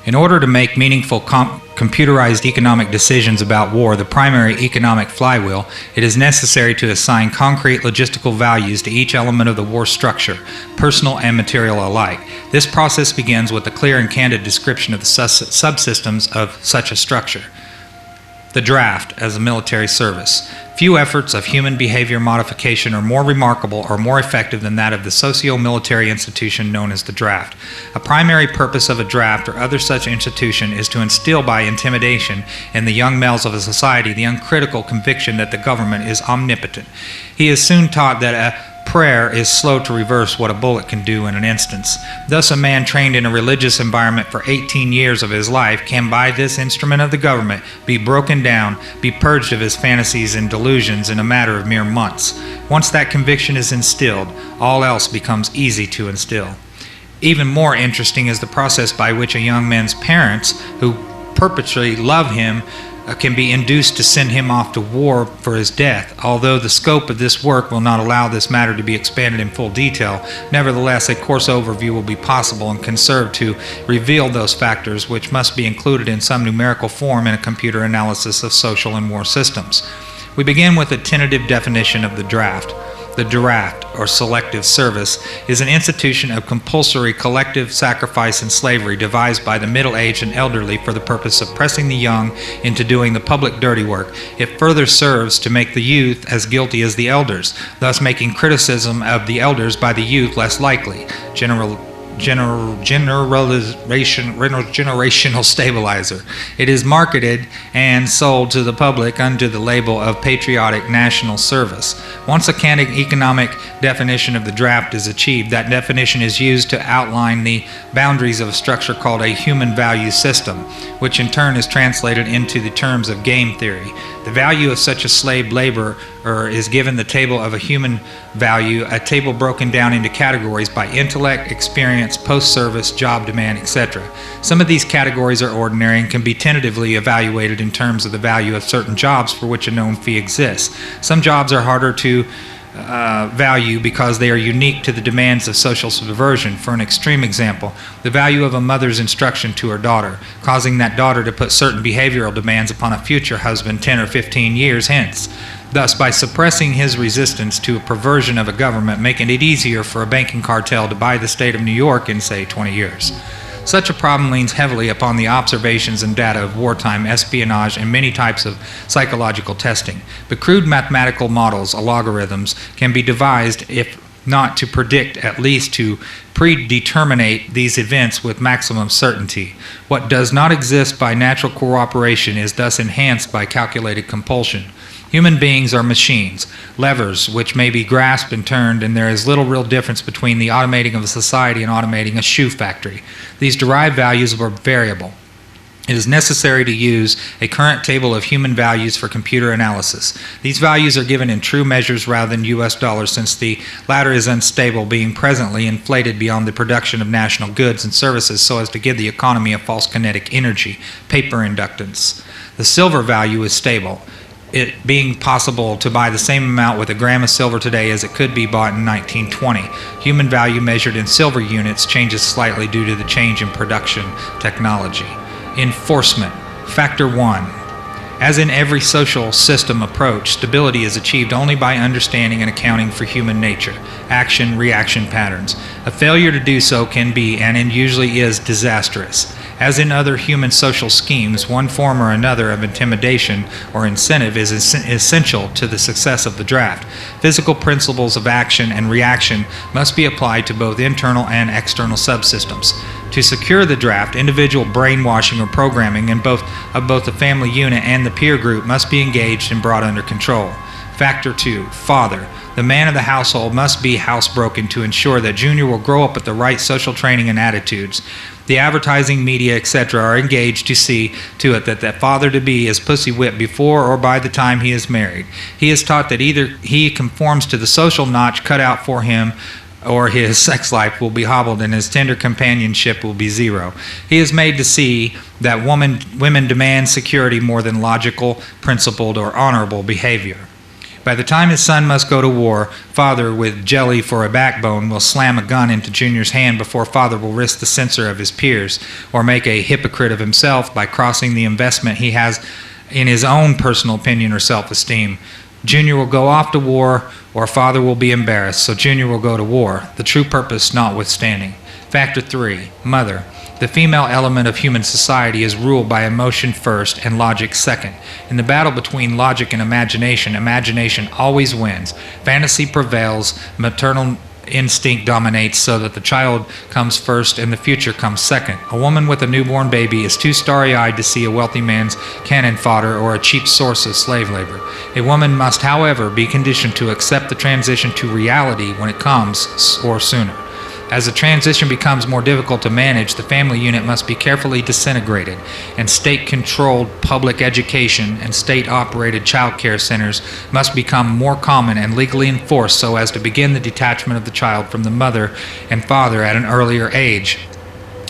In order to make meaningful computerized economic decisions about war, the primary economic flywheel, it is necessary to assign concrete logistical values to each element of the war structure, personal and material alike. This process begins with a clear and candid description of the subsystems of such a structure. The draft as a military service. Few efforts of human behavior modification are more remarkable or more effective than that of the socio-military institution known as the draft. A primary purpose of a draft or other such institution is to instill by intimidation in the young males of a society the uncritical conviction that the government is omnipotent. He is soon taught that a prayer is slow to reverse what a bullet can do in an instance. Thus, a man trained in a religious environment for 18 years of his life can, by this instrument of the government, be broken down, be purged of his fantasies and delusions in a matter of mere months. Once that conviction is instilled, all else becomes easy to instill. Even more interesting is the process by which a young man's parents, who perpetually love him, can be induced to send him off to war for his death. Although the scope of this work will not allow this matter to be expanded in full detail, nevertheless a coarse overview will be possible and can serve to reveal those factors which must be included in some numerical form in a computer analysis of social and war systems. We begin with a tentative definition of the draft. The draft, or selective service, is an institution of compulsory collective sacrifice and slavery devised by the middle-aged and elderly for the purpose of pressing the young into doing the public dirty work. It further serves to make the youth as guilty as the elders, thus making criticism of the elders by the youth less likely. Generational stabilizer. It is marketed and sold to the public under the label of patriotic national service. Once a candid economic definition of the draft is achieved, that definition is used to outline the boundaries of a structure called a human value system, which in turn is translated into the terms of game theory. The value of such a slave laborer is given the table of a human value, a table broken down into categories by intellect, experience, post-service, job demand, etc. Some of these categories are ordinary and can be tentatively evaluated in terms of the value of certain jobs for which a known fee exists. Some jobs are harder to value because they are unique to the demands of social subversion. For an extreme example, the value of a mother's instruction to her daughter, causing that daughter to put certain behavioral demands upon a future husband 10 or 15 years hence. Thus, by suppressing his resistance to a perversion of a government, making it easier for a banking cartel to buy the state of New York in, say, 20 years. Such a problem leans heavily upon the observations and data of wartime espionage and many types of psychological testing. But crude mathematical models, algorithms, can be devised if not to predict, at least to predeterminate these events with maximum certainty. What does not exist by natural cooperation is thus enhanced by calculated compulsion. Human beings are machines, levers which may be grasped and turned, and there is little real difference between the automating of a society and automating a shoe factory. These derived values are variable. It is necessary to use a current table of human values for computer analysis. These values are given in true measures rather than US dollars, since the latter is unstable, being presently inflated beyond the production of national goods and services so as to give the economy a false kinetic energy, paper inductance. The silver value is stable, it being possible to buy the same amount with a gram of silver today as it could be bought in 1920. Human value measured in silver units changes slightly due to the change in production technology. Enforcement. Factor 1. As in every social system approach, stability is achieved only by understanding and accounting for human nature, action-reaction patterns. A failure to do so can be, and usually is, disastrous. As in other human social schemes, one form or another of intimidation or incentive is essential to the success of the draft. Physical principles of action and reaction must be applied to both internal and external subsystems. To secure the draft, individual brainwashing or programming in both the family unit and the peer group must be engaged and brought under control. Factor 2. Father. The man of the household must be housebroken to ensure that Junior will grow up with the right social training and attitudes. The advertising, media, etc. are engaged to see to it that that father-to-be is pussy-whipped before or by the time he is married. He is taught that either he conforms to the social notch cut out for him, or his sex life will be hobbled and his tender companionship will be zero. He is made to see that women demand security more than logical, principled, or honorable behavior. By the time his son must go to war, father, with jelly for a backbone, will slam a gun into Junior's hand before father will risk the censor of his peers, or make a hypocrite of himself by crossing the investment he has in his own personal opinion or self-esteem. Junior will go off to war, or father will be embarrassed, so Junior will go to war, the true purpose notwithstanding. Factor 3. Mother. The female element of human society is ruled by emotion first and logic second. In the battle between logic and imagination, imagination always wins. Fantasy prevails, maternal instinct dominates, so that the child comes first and the future comes second. A woman with a newborn baby is too starry-eyed to see a wealthy man's cannon fodder or a cheap source of slave labor. A woman must, however, be conditioned to accept the transition to reality when it comes, or sooner. As the transition becomes more difficult to manage, the family unit must be carefully disintegrated, and state-controlled public education and state-operated child care centers must become more common and legally enforced so as to begin the detachment of the child from the mother and father at an earlier age.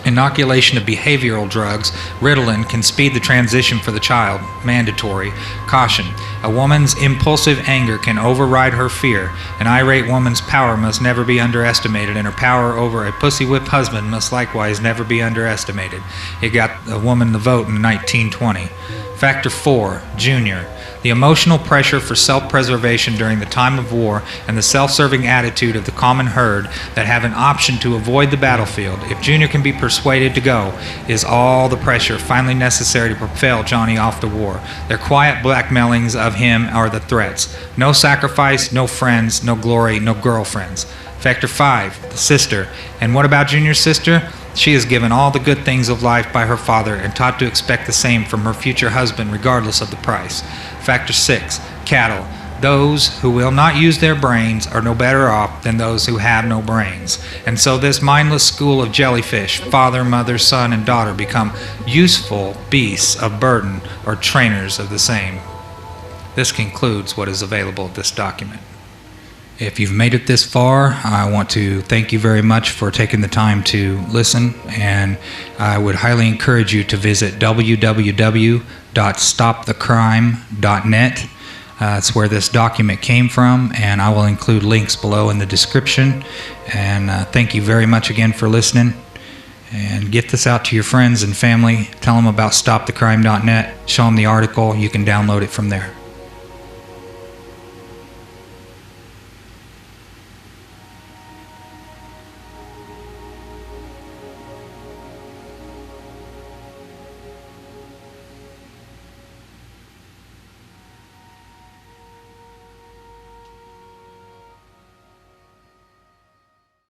Inoculation of behavioral drugs, Ritalin, can speed the transition for the child. Mandatory. Caution. A woman's impulsive anger can override her fear. An irate woman's power must never be underestimated, and her power over a pussy-whipped husband must likewise never be underestimated. It got a woman the vote in 1920. Factor 4. Junior. The emotional pressure for self-preservation during the time of war and the self-serving attitude of the common herd that have an option to avoid the battlefield, if Junior can be persuaded to go, is all the pressure finally necessary to propel Johnny off to war. Their quiet blackmailings of him are the threats. No sacrifice, no friends, no glory, no girlfriends. Factor 5. The sister. And what about Junior's sister? She is given all the good things of life by her father and taught to expect the same from her future husband regardless of the price. Factor 6. Cattle. Those who will not use their brains are no better off than those who have no brains. And so this mindless school of jellyfish, father, mother, son, and daughter, become useful beasts of burden or trainers of the same. This concludes what is available at this document. If you've made it this far, I want to thank you very much for taking the time to listen, and I would highly encourage you to visit www.stopthecrime.net. It's where this document came from, and I will include links below in the description. And thank you very much again for listening. And get this out to your friends and family. Tell them about stopthecrime.net. Show them the article. You can download it from there.